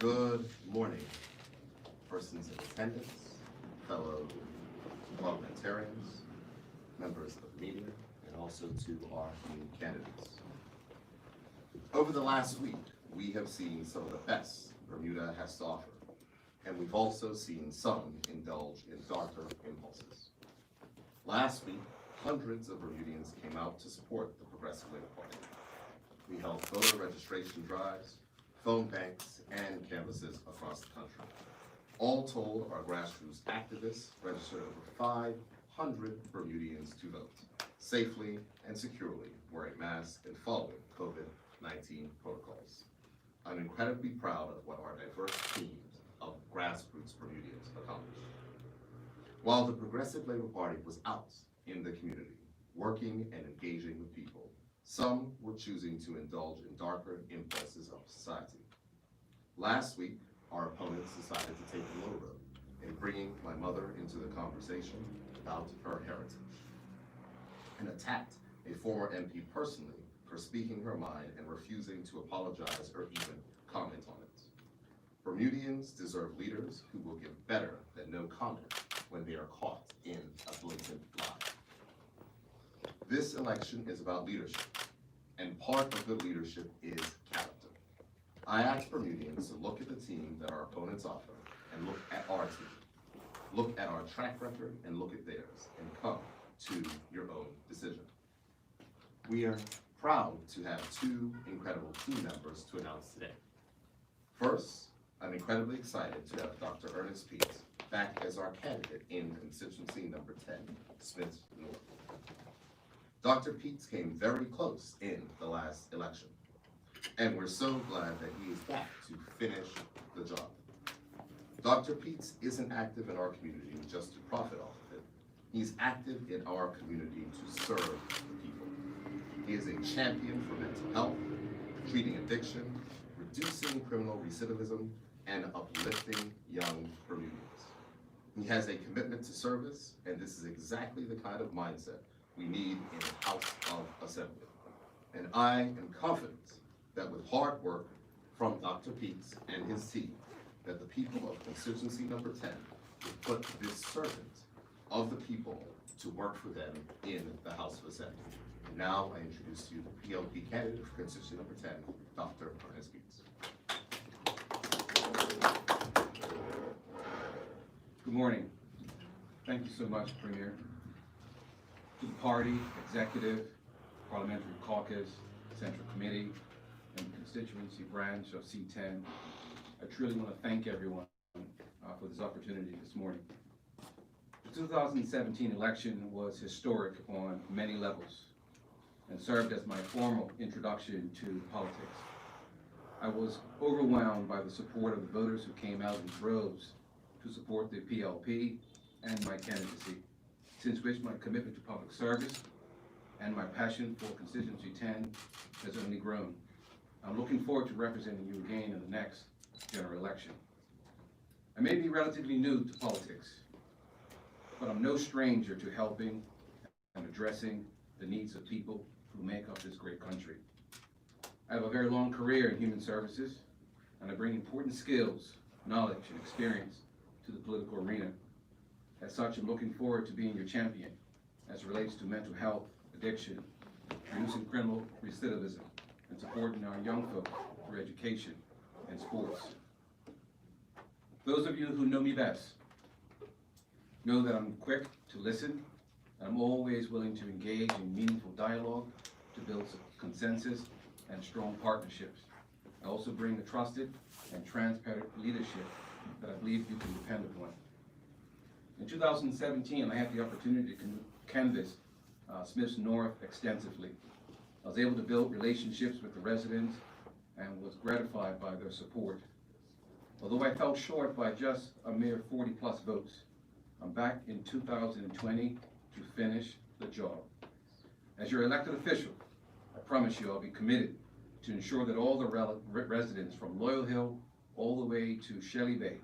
Good morning, persons in attendance, fellow parliamentarians, members of the media, and also to our new candidates. Over the last week, we have seen some of the best Bermuda has to offer, and we've also seen some indulge in darker impulses. Last week, hundreds of Bermudians came out to support the Progressive Labour Party. We held voter registration drives, phone banks, and canvases across the country. All told, our grassroots activists registered over 500 Bermudians to vote, safely and securely wearing masks and following COVID-19 protocols. I'm incredibly proud of what our diverse teams of grassroots Bermudians accomplished. While the Progressive Labour Party was out in the community, working and engaging with people, some were choosing to indulge in darker impulses of society. Last week, our opponents decided to take the low road in bringing my mother into the conversation about her heritage, and attacked a former MP personally for speaking her mind and refusing to apologize or even comment on it. Bermudians deserve leaders who will give better than no comment when they are caught in a blatant lie. This election is about leadership, and part of good leadership is character. I ask Bermudians to look at the team that our opponents offer and look at our team. Look at our track record and look at theirs and come to your own decision. We are proud to have two incredible team members to announce today. First, I'm incredibly excited to have Dr. Ernest Peets back as our candidate in constituency number 10, Smith North. Dr. Peets came very close in the last election, and we're so glad that he is back to finish the job. Dr. Peets isn't active in our community just to profit off of it. He's active in our community to serve the people. He is a champion for mental health, treating addiction, reducing criminal recidivism, and uplifting young Bermudians. He has a commitment to service, and this is exactly the kind of mindset we need in the House of Assembly. And I am confident that with hard work from Dr. Peets and his team, that the people of constituency number 10 will put this servant of the people to work for them in the House of Assembly. And now I introduce to you the PLP candidate for constituency number 10, Dr. Ernest Peets. Good morning. Thank you so much, Premier. To the party, executive, parliamentary caucus, central committee, and constituency branch of C10, I truly want to thank everyone for this opportunity this morning. The 2017 election was historic on many levels and served as my formal introduction to politics. I was overwhelmed by the support of the voters who came out in droves to support the PLP and my candidacy, since which my commitment to public service and my passion for constituency 10 has only grown. I'm looking forward to representing you again in the next general election. I may be relatively new to politics, but I'm no stranger to helping and addressing the needs of people who make up this great country. I have a very long career in human services, and I bring important skills, knowledge, and experience to the political arena. As such, I'm looking forward to being your champion as it relates to mental health, addiction, reducing criminal recidivism, and supporting our young folk through education and sports. Those of you who know me best know that I'm quick to listen, and I'm always willing to engage in meaningful dialogue to build consensus and strong partnerships. I also bring a trusted and transparent leadership that I believe you can depend upon. In 2017, I had the opportunity to canvass Smith's North extensively. I was able to build relationships with the residents and was gratified by their support. Although I fell short by just a mere 40+ votes, I'm back in 2020 to finish the job. As your elected official, I promise you I'll be committed to ensure that all the residents from Loyal Hill all the way to Shelley Bay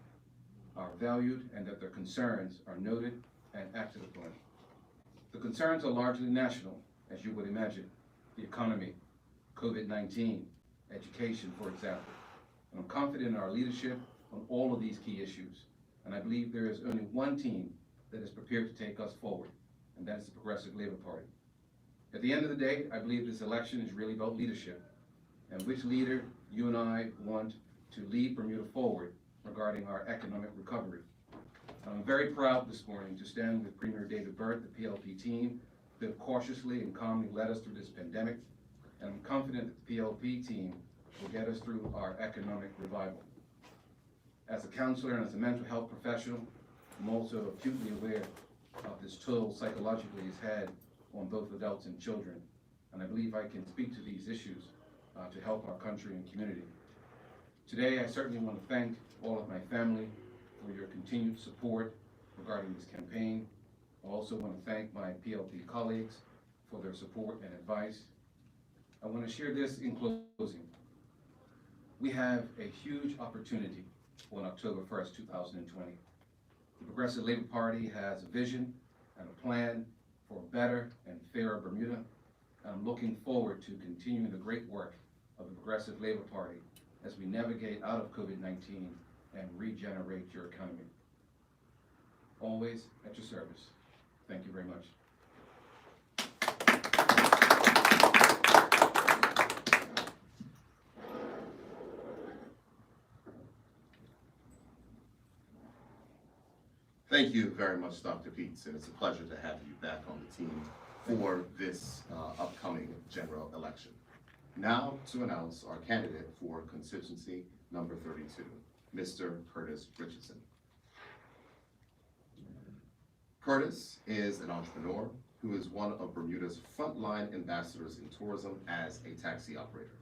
are valued and that their concerns are noted and acted upon. The concerns are largely national, as you would imagine: the economy, COVID-19, education, for example. I'm confident in our leadership on all of these key issues, and I believe there is only one team that is prepared to take us forward, and that is the Progressive Labor Party. At the end of the day, I believe this election is really about leadership, and which leader you and I want to lead Bermuda forward regarding our economic recovery. I'm very proud this morning to stand with Premier David Burt, the PLP team, that have cautiously and calmly led us through this pandemic, and I'm confident that the PLP team will get us through our economic revival. As a counselor and as a mental health professional, I'm also acutely aware of this toll psychologically it's had on both adults and children, and I believe I can speak to these issues to help our country and community. Today, I certainly want to thank all of my family for your continued support regarding this campaign. I also want to thank my PLP colleagues for their support and advice. I want to share this in closing. We have a huge opportunity on October 1st, 2020. The Progressive Labor Party has a vision and a plan for a better and fairer Bermuda, and I'm looking forward to continuing the great work of the Progressive Labor Party as we navigate out of COVID-19 and regenerate your economy. Always at your service. Thank you very much. Thank you very much, Dr. Peets, and it's a pleasure to have you back on the team for this upcoming general election. Now to announce our candidate for constituency number 32, Mr. Curtis Richardson. Curtis is an entrepreneur who is one of Bermuda's frontline ambassadors in tourism as a taxi operator.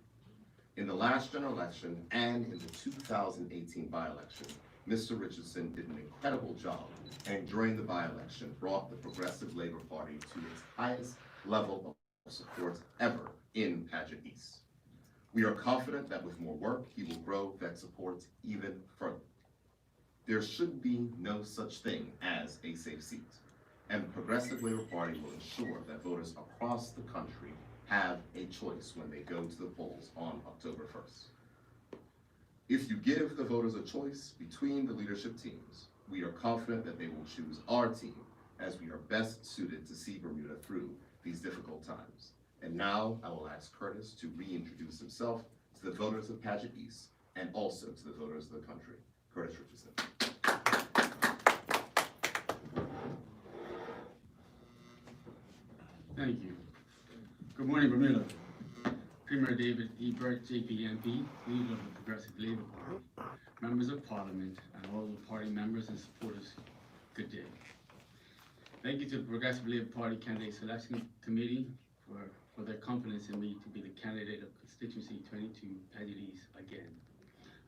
In the last general election and in the 2018 by-election, Mr. Richardson did an incredible job, and during the by-election brought the Progressive Labor Party to its highest level of support ever in Paget East. We are confident that with more work, he will grow that support even further. There should be no such thing as a safe seat, and the Progressive Labor Party will ensure that voters across the country have a choice when they go to the polls on October 1st. If you give the voters a choice between the leadership teams, we are confident that they will choose our team as we are best suited to see Bermuda through these difficult times. And now I will ask Curtis to reintroduce himself to the voters of Paget East and also to the voters of the country. Curtis Richardson. Thank you. Good morning, Bermuda. Premier David E. Burt, JPMP, leader of the Progressive Labor Party, members of Parliament, and all the party members and supporters, good day. Thank you to the Progressive Labor Party Candidate Selection Committee for their confidence in me to be the candidate of Constituency 22 Paget East again.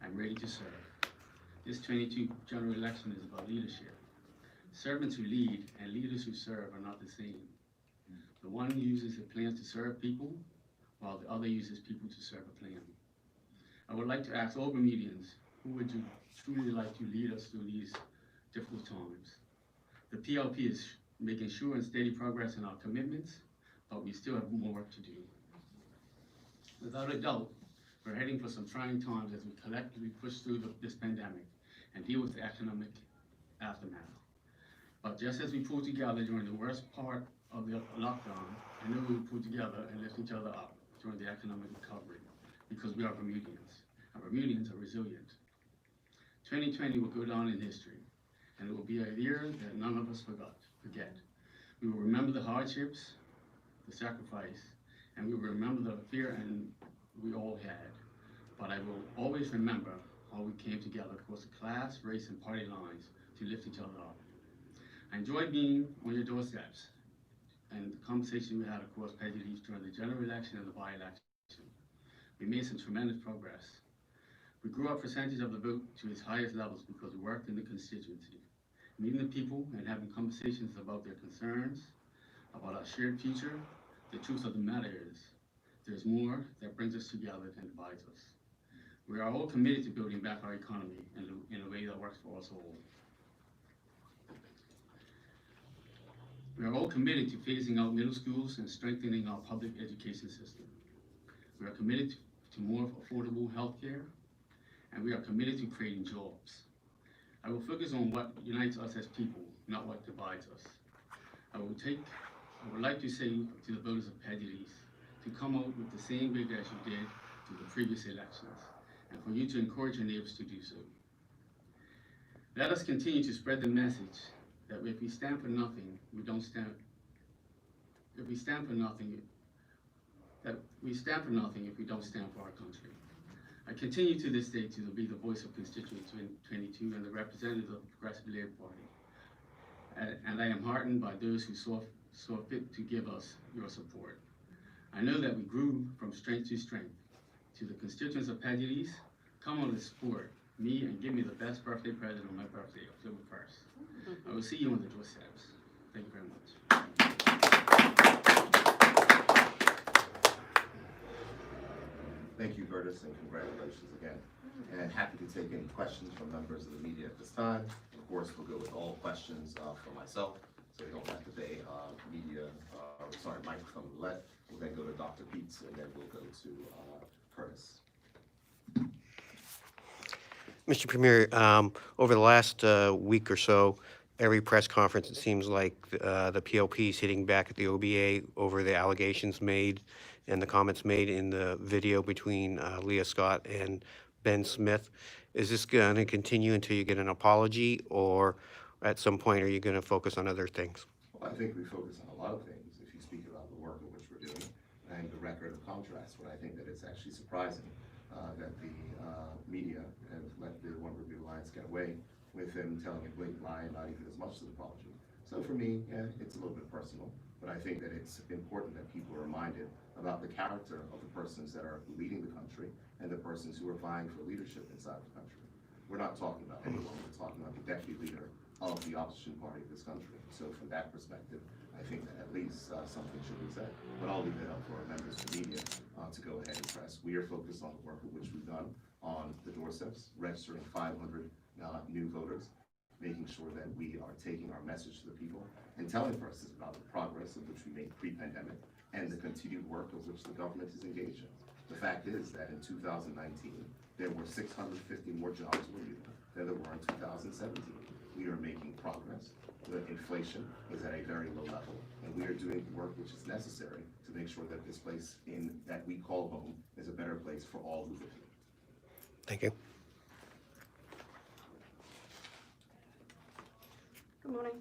I'm ready to serve. This 22 general election is about leadership. Servants who lead and leaders who serve are not the same. The one uses a plan to serve people, while the other uses people to serve a plan. I would like to ask all Bermudians, who would you truly like to lead us through these difficult times? The PLP is making sure and steady progress in our commitments, but we still have more work to do. Without a doubt, we're heading for some trying times as we collectively push through this pandemic and deal with the economic aftermath. But just as we pulled together during the worst part of the lockdown, I know we will pull together and lift each other up during the economic recovery, because we are Bermudians, and Bermudians are resilient. 2020 will go down in history, and it will be a year that none of us forget. We will remember the hardships, the sacrifice, and we will remember the fear and we all had. But I will always remember how we came together across the class, race, and party lines to lift each other up. I enjoyed being on your doorsteps and the conversation we had across Paget East during the general election and the by-election. We made some tremendous progress. We grew our percentage of the vote to its highest levels because we worked in the constituency, meeting the people and having conversations about their concerns, about our shared future. The truth of the matter is, there's more that brings us together than divides us. We are all committed to building back our economy in a way that works for us all. We are all committed to phasing out middle schools and strengthening our public education system. We are committed to more affordable health care, and we are committed to creating jobs. I will focus on what unites us as people, not what divides us. I would like to say to the voters of Padules to come out with the same vigor as you did to the previous elections, and for you to encourage your neighbors to do so. Let us continue to spread the message that if we stand for nothing, we don't stand. If we stand for nothing, that we stand for nothing if we don't stand for our country. I continue to this day to be the voice of Constituent 22 and the representative of the Progressive Labour Party. And I am heartened by those who saw fit to give us your support. I know that we grew from strength to strength. To the constituents of Padules, come on and support me and give me the best birthday present on my birthday, October 1st. I will see you on the doorsteps. Thank you very much. Thank you, Curtis, and congratulations again. And happy to take any questions from members of the media at this time. Of course, we'll go with all questions for myself, so we don't have to pay microphone roulette. We'll then go to Dr. Peets, and then we'll go to Curtis. Mr. Premier, over the last week or so, every press conference, it seems like the PLP is hitting back at the OBA over the allegations made and the comments made in the video between Leah Scott and Ben Smith. Is this going to continue until you get an apology, or at some point are you going to focus on other things? Well, I think we focus on a lot of things if you speak about the work in which we're doing and the record of contrast. But I think that it's actually surprising that the media have let the One Bermuda Alliance get away with him telling a blatant lie and not even as much as an apology. So for me, yeah, it's a little bit personal, but I think that it's important that people are reminded about the character of the persons that are leading the country and the persons who are vying for leadership inside the country. We're not talking about anyone, we're talking about the deputy leader of the opposition party of this country. So from that perspective, I think that at least something should be said. But I'll leave it up for our members of the media to go ahead and press. We are focused on the work which we've done on the doorsteps, registering 500 new voters, making sure that we are taking our message to the people and telling persons about the progress of which we made pre-pandemic and the continued work of which the government is engaged in. The fact is that in 2019, there were 650 more jobs in Bermuda than there were in 2017. We are making progress. The inflation is at a very low level, and we are doing the work which is necessary to make sure that this place that we call home is a better place for all who live here. Thank you. Good morning.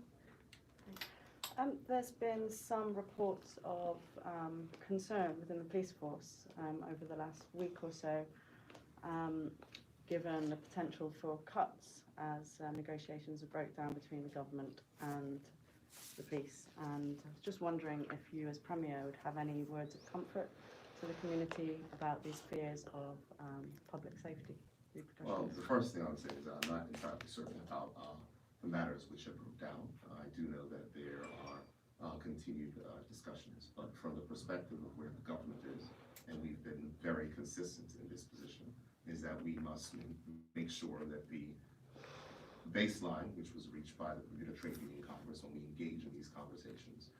There's been some reports of concern within the police force over the last week or so, given the potential for cuts as negotiations have broke down between the government and the police. And I was just wondering if you as Premier would have any words of comfort to the community about these fears of public safety. Well, the first thing I would say is I'm not entirely certain about the matters which have broke down. I do know that there are continued discussions, but from the perspective of where the government is, and we've been very consistent in this position, is that we must make sure that the baseline, which was reached by the Bermuda Trade Union Congress when we engaged in these conversations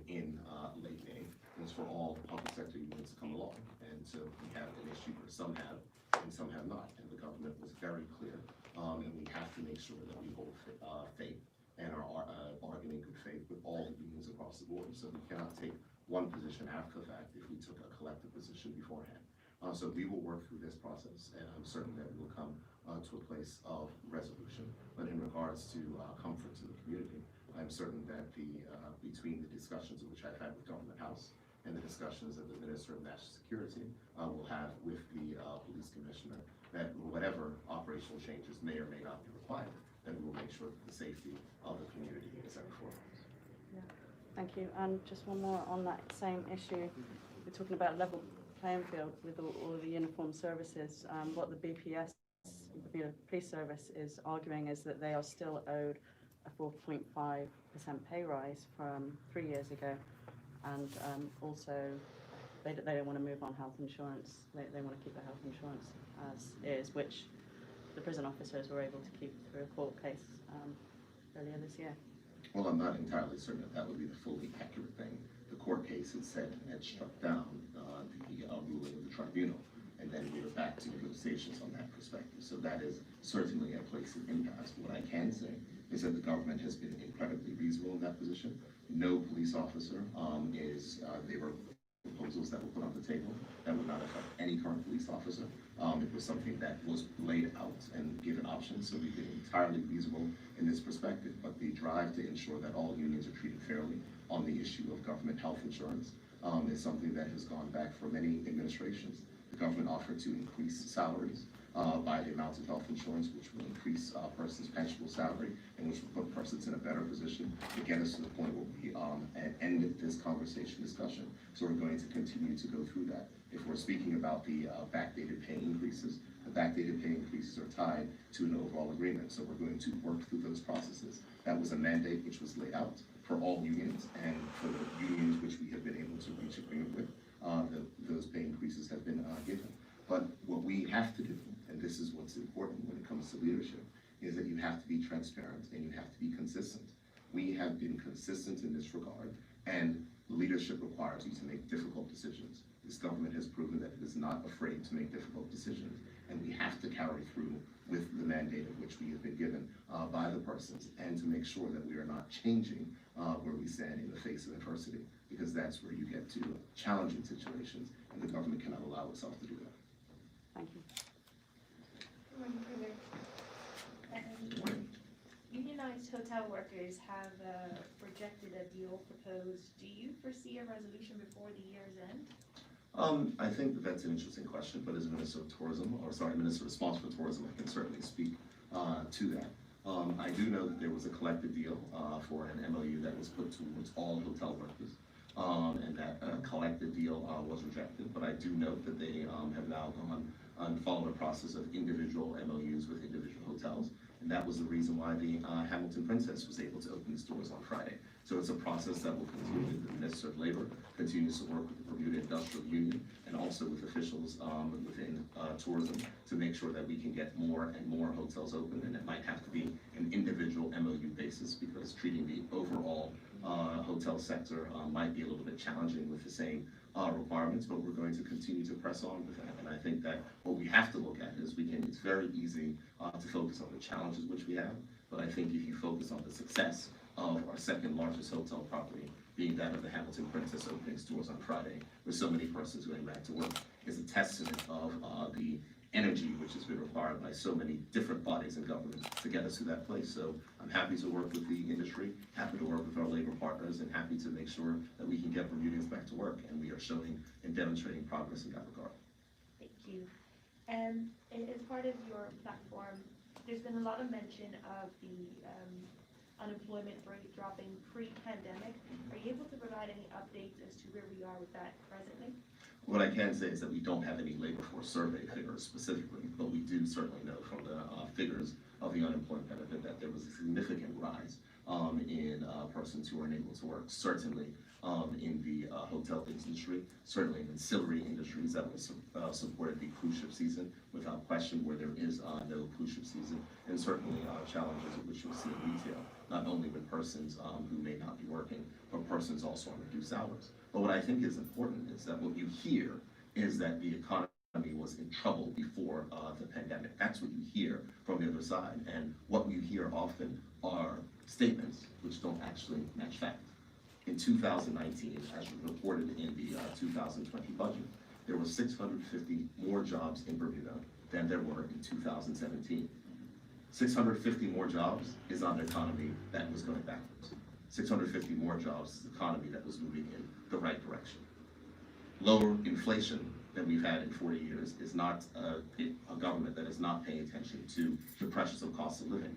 in late May, was for all public sector unions to come along. And so we have an issue where some have and some have not, and the government was very clear. And we have to make sure that we hold faith and are bargaining good faith with all the unions across the board. So we cannot take one position after the fact if we took a collective position beforehand. So we will work through this process, and I'm certain that we will come to a place of resolution. But in regards to comfort to the community, I'm certain that between the discussions which I've had with Government House and the discussions that the Minister of National Security will have with the Police Commissioner, that whatever operational changes may or may not be required, then we will make sure that the safety of the community is at the forefront. Yeah. Thank you. And just one more on that same issue. We're talking about level playing field with all of the uniformed services. What the BPS, the Police Service, is arguing is that they are still owed a 4.5% pay rise from 3 years ago, and also they don't want to move on health insurance. They want to keep their health insurance as is, which the prison officers were able to keep through a court case earlier this year. Well, I'm not entirely certain that would be the fully accurate thing. The court case had struck down the ruling of the tribunal, and then we are back to negotiations on that perspective. So that is certainly a place of impasse. What I can say is that the government has been incredibly reasonable in that position. No police officer they were proposals that were put on the table that would not affect any current police officer. It was something that was laid out and given options, so we've been entirely reasonable in this perspective. But the drive to ensure that all unions are treated fairly on the issue of government health insurance is something that has gone back for many administrations. The government offered to increase salaries by the amount of health insurance, which will increase a person's pensionable salary and which will put persons in a better position to get us to the point where we end this discussion. So we're going to continue to go through that. If we're speaking about the backdated pay increases, the backdated pay increases are tied to an overall agreement. So we're going to work through those processes. That was a mandate which was laid out for all unions, and for the unions which we have been able to reach agreement with, those pay increases have been given. But what we have to do, and this is what's important when it comes to leadership, is that you have to be transparent and you have to be consistent. We have been consistent in this regard, and leadership requires you to make difficult decisions. This government has proven that it is not afraid to make difficult decisions, and we have to carry through with the mandate of which we have been given by the persons, and to make sure that we are not changing where we stand in the face of adversity, because that's where you get to challenging situations, and the government cannot allow itself to do that. Thank you. Good morning, Premier. Unionized hotel workers have rejected a deal proposed. Do you foresee a resolution before the year's end? I think that's an interesting question, but as Minister responsible for tourism, I can certainly speak to that. I do know that there was a collective deal for an MOU that was put towards all hotel workers, and that collective deal was rejected. But I do note that they have now gone and followed a process of individual MOUs with individual hotels, and that was the reason why the Hamilton Princess was able to open its doors on Friday. So it's a process that will continue. The Minister of Labor continues to work with the Bermuda Industrial Union and also with officials within tourism to make sure that we can get more and more hotels open. And it might have to be an individual MOU basis, because treating the overall hotel sector might be a little bit challenging with the same requirements, but we're going to continue to press on with that. And I think that what we have to look at is it's very easy to focus on the challenges which we have, but I think if you focus on the success of our second largest hotel property, being that of the Hamilton Princess opening its doors on Friday, with so many persons going back to work, is a testament of the energy which has been required by so many different bodies in government to get us to that place. So I'm happy to work with the industry, happy to work with our labor partners, and happy to make sure that we can get Bermudians back to work, and we are showing and demonstrating progress in that regard. Thank you. And as part of your platform, there's been a lot of mention of the unemployment rate dropping pre-pandemic. Are you able to provide any updates as to where we are with that presently? What I can say is that we don't have any labor force survey figures specifically, but we do certainly know from the figures of the unemployment benefit that there was a significant rise in persons who are unable to work. Certainly in the hotel industry, certainly in ancillary industries that was supported the cruise ship season, without question, where there is no cruise ship season, and certainly challenges which you'll see in retail, not only with persons who may not be working, but persons also on reduced hours. But what I think is important is that what you hear is that the economy was in trouble before the pandemic. That's what you hear from the other side. And what you hear often are statements which don't actually match fact. In 2019, as reported in the 2020 budget, there were 650 more jobs in Bermuda than there were in 2017. 650 more jobs is not an economy that was going backwards. 650 more jobs is an economy that was moving in the right direction. Lower inflation than we've had in 40 years is not a government that is not paying attention to the pressures of cost of living.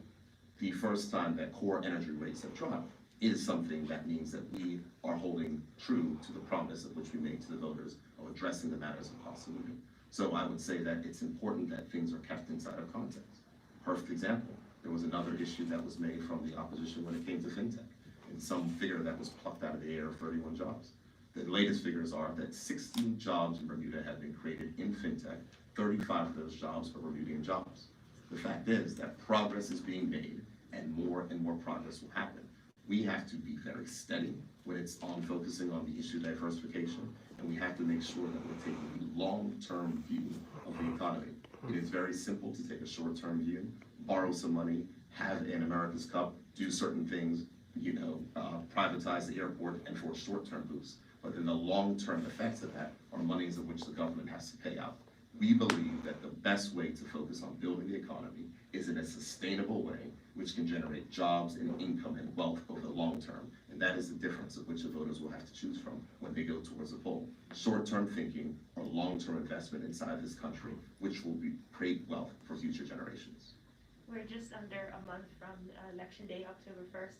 The first time that core energy rates have dropped is something that means that we are holding true to the promise of which we made to the voters of addressing the matters of cost of living. So I would say that it's important that things are kept inside of context. Perfect example, there was another issue that was made from the opposition when it came to fintech, and some figure that was plucked out of the air of 31 jobs. The latest figures are that 16 jobs in Bermuda have been created in fintech. 35 of those jobs are Bermudian jobs. The fact is that progress is being made, and more progress will happen. We have to be very steady when it's on focusing on the issue of diversification, and we have to make sure that we're taking a long-term view of the economy. It is very simple to take a short-term view, borrow some money, have an America's Cup, do certain things, privatize the airport, and for a short-term boost. But then the long-term effects of that are monies of which the government has to pay out. We believe that the best way to focus on building the economy is in a sustainable way, which can generate jobs and income and wealth over the long term. And that is the difference of which the voters will have to choose from when they go towards the poll. Short-term thinking or long-term investment inside this country, which will create wealth for future generations. We're just under a month from Election Day, October 1st.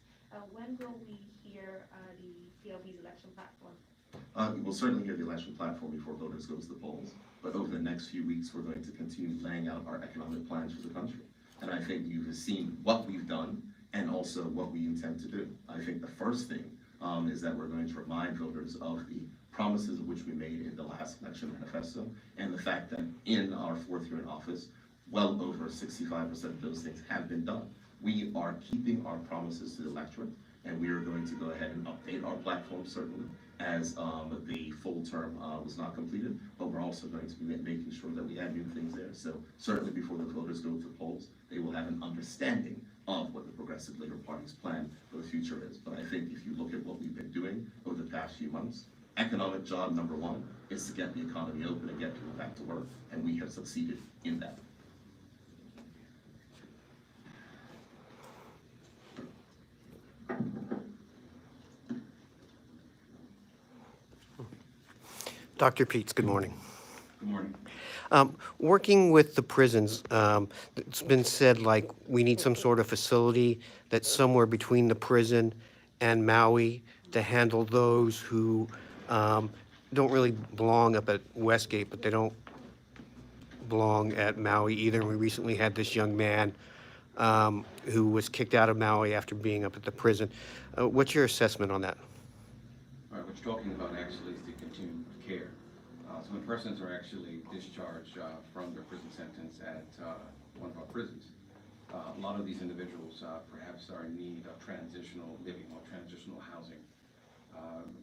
When will we hear the PLP's election platform? We will certainly hear the election platform before voters go to the polls, but over the next few weeks, we're going to continue laying out our economic plans for the country. And I think you have seen what we've done and also what we intend to do. I think the first thing is that we're going to remind voters of the promises of which we made in the last election manifesto, and the fact that in our 4th year in office, well over 65% of those things have been done. We are keeping our promises to the electorate, and we are going to go ahead and update our platform certainly as the full term was not completed, but we're also going to be making sure that we add new things there. So certainly before the voters go to the polls, they will have an understanding of what the Progressive Labor Party's plan for the future is. But I think if you look at what we've been doing over the past few months, economic job number one is to get the economy open and get people back to work, and we have succeeded in that. Dr. Peets, good morning. Good morning. Working with the prisons, it's been said like we need some sort of facility that's somewhere between the prison and Maui to handle those who don't really belong up at Westgate, but they don't belong at Maui either. And we recently had this young man who was kicked out of Maui after being up at the prison. What's your assessment on that? All right, what you're talking about actually is the continued care. So when persons are actually discharged from their prison sentence at one of our prisons, a lot of these individuals perhaps are in need of transitional living or transitional housing.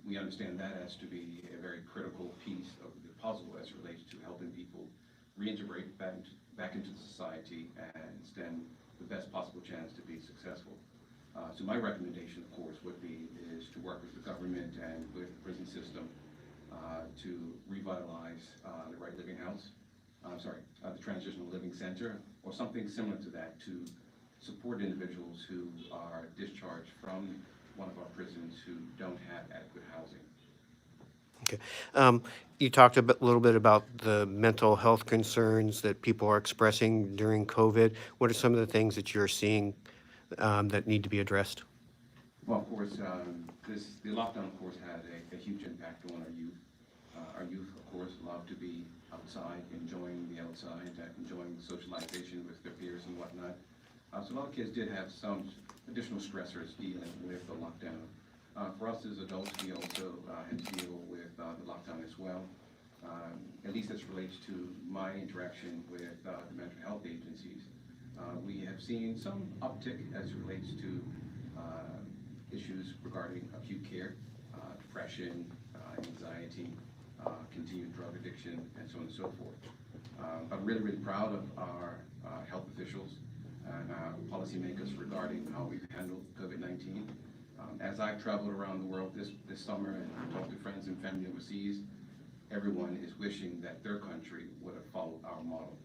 We understand that as to be a very critical piece of the puzzle as it relates to helping people reintegrate back into society and stand the best possible chance to be successful. So my recommendation, of course, would be is to work with the government and with the prison system to revitalize the Right Living House, the Transitional Living Center, or something similar to that to support individuals who are discharged from one of our prisons who don't have adequate housing. Okay. You talked a little bit about the mental health concerns that people are expressing during COVID. What are some of the things that you're seeing that need to be addressed? Well, of course, the lockdown, of course, had a huge impact on our youth. Our youth, of course, love to be outside, enjoying the outside, enjoying socialization with their peers and whatnot. So a lot of kids did have some additional stressors dealing with the lockdown. For us as adults, we also had to deal with the lockdown as well. At least as it relates to my interaction with the mental health agencies, we have seen some uptick as it relates to issues regarding acute care, depression, anxiety, continued drug addiction, and so on and so forth. I'm really, really proud of our health officials and policymakers regarding how we've handled COVID-19. As I've traveled around the world this summer and talked to friends and family overseas, everyone is wishing that their country would have followed our model.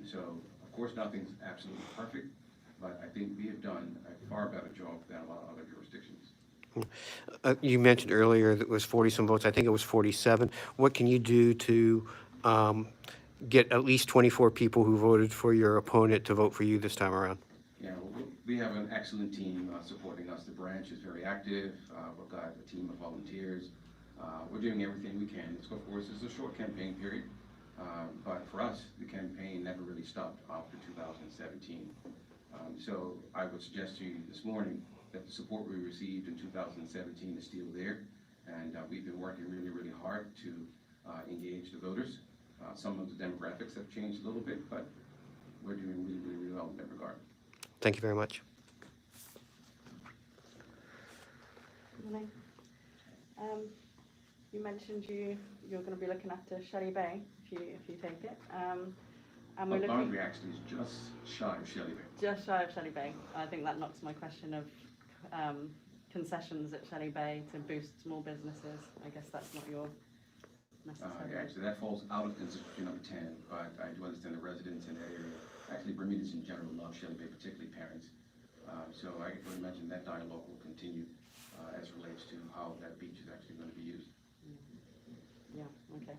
So, of course, nothing's absolutely perfect, but I think we have done a far better job than a lot of other jurisdictions. You mentioned earlier that it was 40-some votes. I think it was 47. What can you do to get at least 24 people who voted for your opponent to vote for you this time around? Yeah, well, we have an excellent team supporting us. The branch is very active. We've got a team of volunteers. We're doing everything we can. Of course, it's a short campaign period, but for us, the campaign never really stopped after 2017. So I would suggest to you this morning that the support we received in 2017 is still there, and we've been working really, really hard to engage the voters. Some of the demographics have changed a little bit, but we're doing really, really, really well in that regard. Thank you very much. Good morning. You mentioned you're going to be looking after Shelley Bay if you take it. And we're Our looking boundary actually is just shy of Shelley Bay. just shy of Shelley Bay. I think that knocks my question of concessions at Shelley Bay to boost small businesses. I guess that's not your necessarily. Actually, that falls out of consideration number 10, but I do understand the residents in that area. Actually, Bermudans in general love Shelley Bay, particularly parents. So I would imagine that dialogue will continue as it relates to how that beach is actually going to be used. Yeah, okay,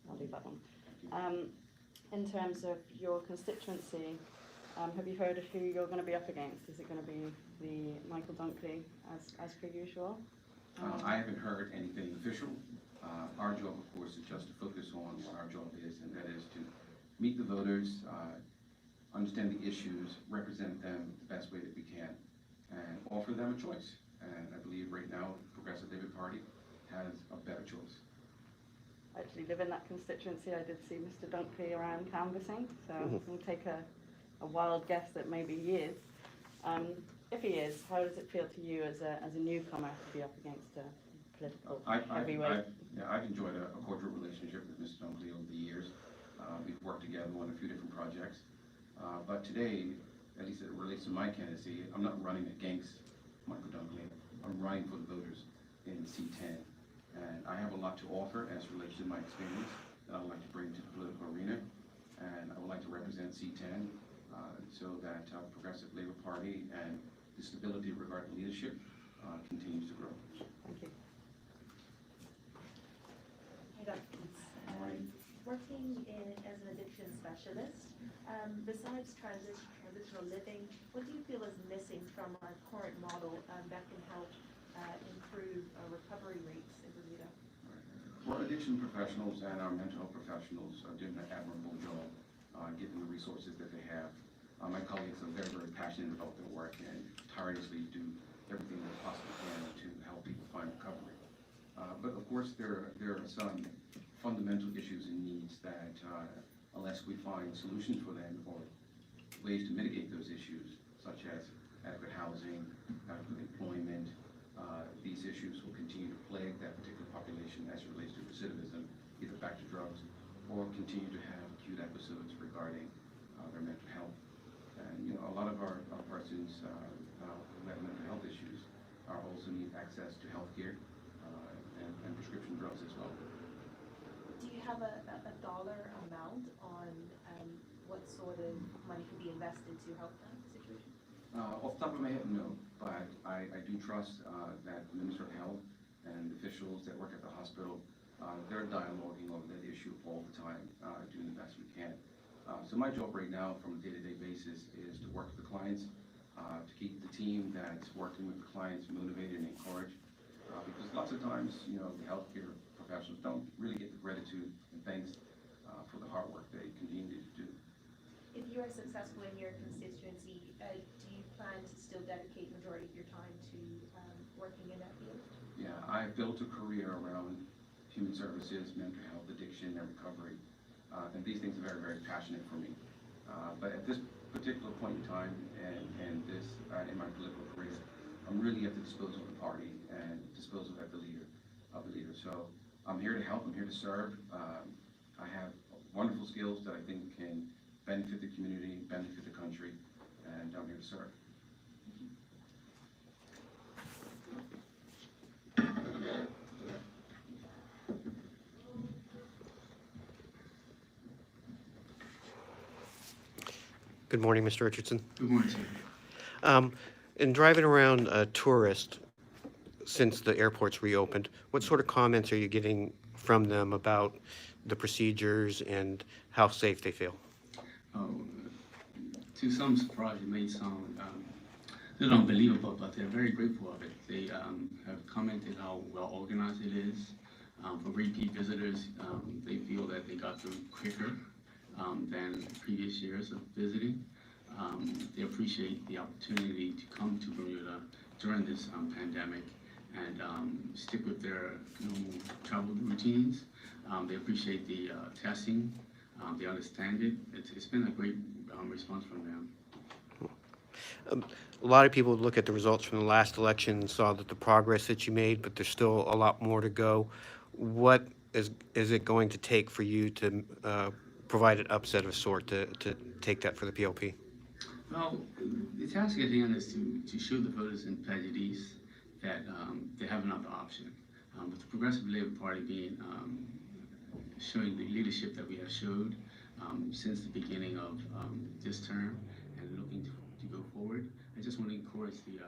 I'll leave that one. In terms of your constituency, have you heard of who you're going to be up against? Is it going to be the Michael Dunkley as per usual? I haven't heard anything official. Our job, of course, is just to focus on what our job is, and that is to meet the voters, understand the issues, represent them the best way that we can, and offer them a choice. And I believe right now, the Progressive Labour Party has a better choice. I actually live in that constituency. I did see Mr. Dunkley around canvassing, so I'll take a wild guess that maybe he is. If he is, how does it feel to you as a newcomer to be up against a political heavyweight? I've enjoyed a cordial relationship with Mr. Dunkley over the years. We've worked together on a few different projects. But today, at least it relates to my candidacy, I'm not running against Michael Dunkley. I'm running for the voters in C10. And I have a lot to offer as it relates to my experience that I would like to bring to the political arena. And I would like to represent C10 so that Progressive Labour Party and the stability regarding leadership continues to grow. Thank you. Hi, Dr. Peets. Working as an addiction specialist, besides transitional living, what do you feel is missing from our current model that can help improve recovery rates in Bermuda? Well, addiction professionals and our mental health professionals are doing an admirable job given the resources that they have. My colleagues are very, very passionate about their work and tirelessly do everything they possibly can to help people find recovery. But of course, there are some fundamental issues and needs that unless we find solutions for them or ways to mitigate those issues, such as adequate housing, adequate employment, these issues will continue to plague that particular population as it relates to recidivism, either back to drugs or continue to have acute episodes regarding their mental health. And a lot of our persons who have mental health issues also need access to health care and prescription drugs as well. Do you have a dollar amount on what sort of money could be invested to help that situation? Off the top of my head, no, but I do trust that the Minister of Health and officials that work at the hospital, they're dialoguing over that issue all the time, doing the best we can. So my job right now from a day-to-day basis is to work with the clients, to keep the team that's working with the clients motivated and encouraged, because lots of times, the healthcare professionals don't really get the gratitude and thanks for the hard work they continue to do. If you are successful in your constituency, do you plan to still dedicate majority of your time to working in that field? Yeah, I've built a career around human services, mental health, addiction, and recovery. And these things are very, very passionate for me. But at this particular point in time and this in my political career, I'm really at the disposal of the party and disposal of the leader. So I'm here to help, I'm here to serve. I have wonderful skills that I think can benefit the community, benefit the country, and I'm here to serve. Good morning, Mr. Richardson. Good morning, sir. In driving around tourists since the airport's reopened, what sort of comments are you getting from them about the procedures and how safe they feel? To some surprise, it may sound a little unbelievable, but they're very grateful of it. They have commented how well organized it is. For repeat visitors, they feel that they got through quicker than previous years of visiting. They appreciate the opportunity to come to Bermuda during this pandemic and stick with their normal travel routines. They appreciate the testing. They understand it. It's been a great response from them. A lot of people look at the results from the last election and saw that the progress that you made, but there's still a lot more to go. What is it going to take for you to provide an upset of sort to take that for the PLP? Well, the task at hand is to show the voters in Paget East that they have another option. With the Progressive Labor Party being showing the leadership that we have showed since the beginning of this term and looking to go forward, I just want to encourage the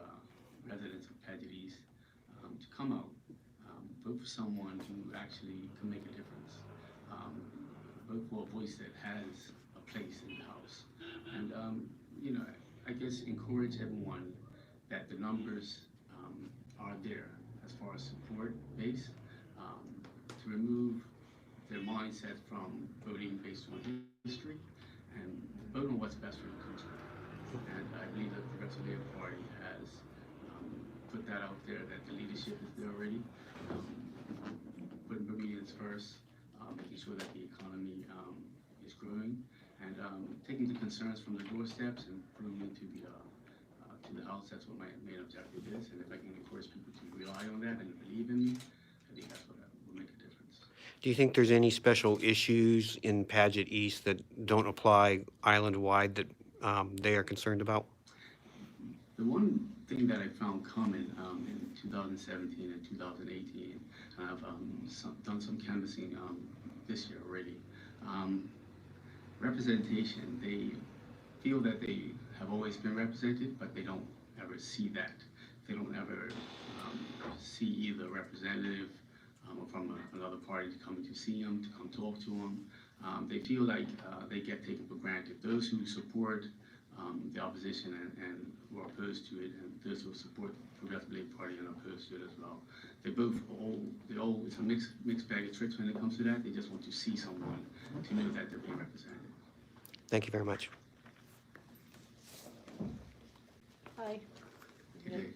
residents of Paget East to come out, vote for someone who actually can make a difference, vote for a voice that has a place in the House, and you know, I guess encourage everyone that the numbers are there as far as support base, to remove their mindset from voting based on history and vote on what's best for the country. And I believe that the Progressive Labor Party has put that out there, that the leadership is there already, putting Bermudians first, making sure that the economy is growing, and taking the concerns from the doorsteps and putting them to the House. That's what my main objective is, and if I can encourage people to rely on that and believe in me, I think that's what will make a difference. Do you think there's any special issues in Paget East that don't apply island-wide that they are concerned about? The one thing that I found common in 2017 and 2018, and I've done some canvassing this year already, representation. They feel that they have always been represented, but they don't ever see that. They don't ever see either a representative or from another party coming to see them, to come talk to them. They feel like they get taken for granted. Those who support the opposition and who are opposed to it, and those who support the Progressive Labor Party and are opposed to it as well. It's a mixed bag of tricks when it comes to that. They just want to see someone to know that they're being represented. Thank you very much. Hi. Okay.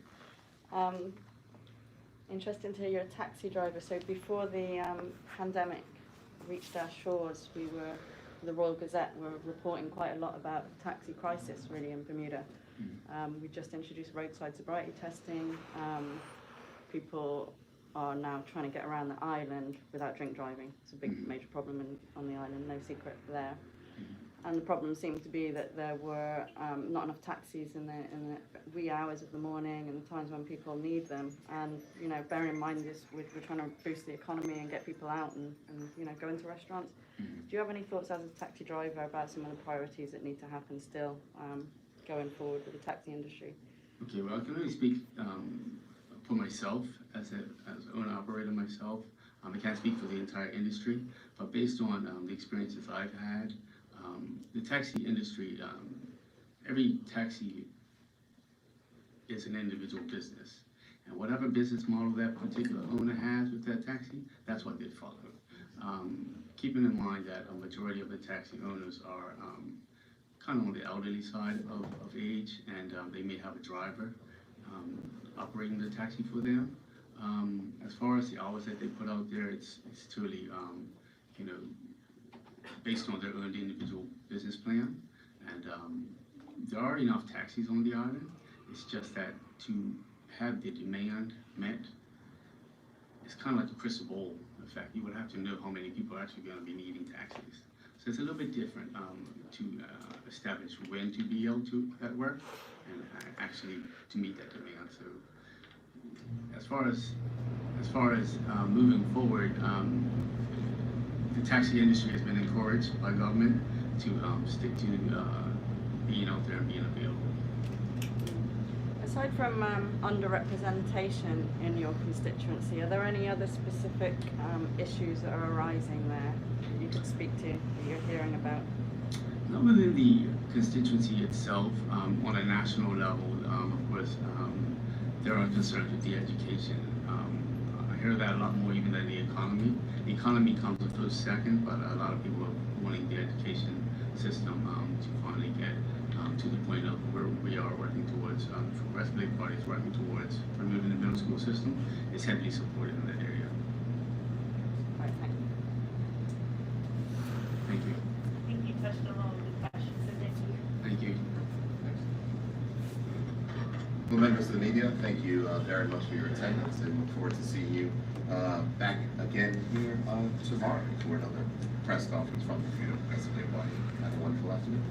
Interesting to hear you're a taxi driver. So before the pandemic reached our shores, the Royal Gazette were reporting quite a lot about the taxi crisis really in Bermuda. We just introduced roadside sobriety testing. People are now trying to get around the island without drink driving. It's a big major problem on the island, no secret there. And the problem seemed to be that there were not enough taxis in the wee hours of the morning and the times when people need them. And, you know, bearing in mind this, we're trying to boost the economy and get people out and you know, go into restaurants. Do you have any thoughts as a taxi driver about some of the priorities that need to happen still going forward with the taxi industry? Okay, well, I can only speak for myself as an owner-operator myself. I can't speak for the entire industry, but based on the experiences I've had, the taxi industry, every taxi is an individual business. And whatever business model that particular owner has with that taxi, that's what they follow. Keeping in mind that a majority of the taxi owners are kind of on the elderly side of age, and they may have a driver operating the taxi for them. As far as the hours that they put out there, it's totally, you know, based on their own individual business plan. And there are enough taxis on the island. It's just that to have the demand met, it's kind of like the crystal ball effect. You would have to know how many people are actually going to be needing taxis. So it's a little bit different to establish when to be able to at work and actually to meet that demand. So as far as moving forward, the taxi industry has been encouraged by government to stick to being out there and being available. Aside from underrepresentation in your constituency, are there any other specific issues that are arising there that you could speak to, that you're hearing about? Not within the constituency itself, on a national level, of course, there are concerns with the education. I hear that a lot more even than the economy. The economy comes a close second, but a lot of people are wanting the education system to finally get to the point of where we are working towards. The Progressive Labor Party is working towards removing the middle school system. It's heavily supported in that area. Right, thank you. Thank you. I think you touched on all of the questions, so thank you. Thank you. Well, members of the media, thank you very much for your attendance, and look forward to seeing you back again here tomorrow for another press conference from the Bermuda Progressive Labor Party. Have a wonderful afternoon.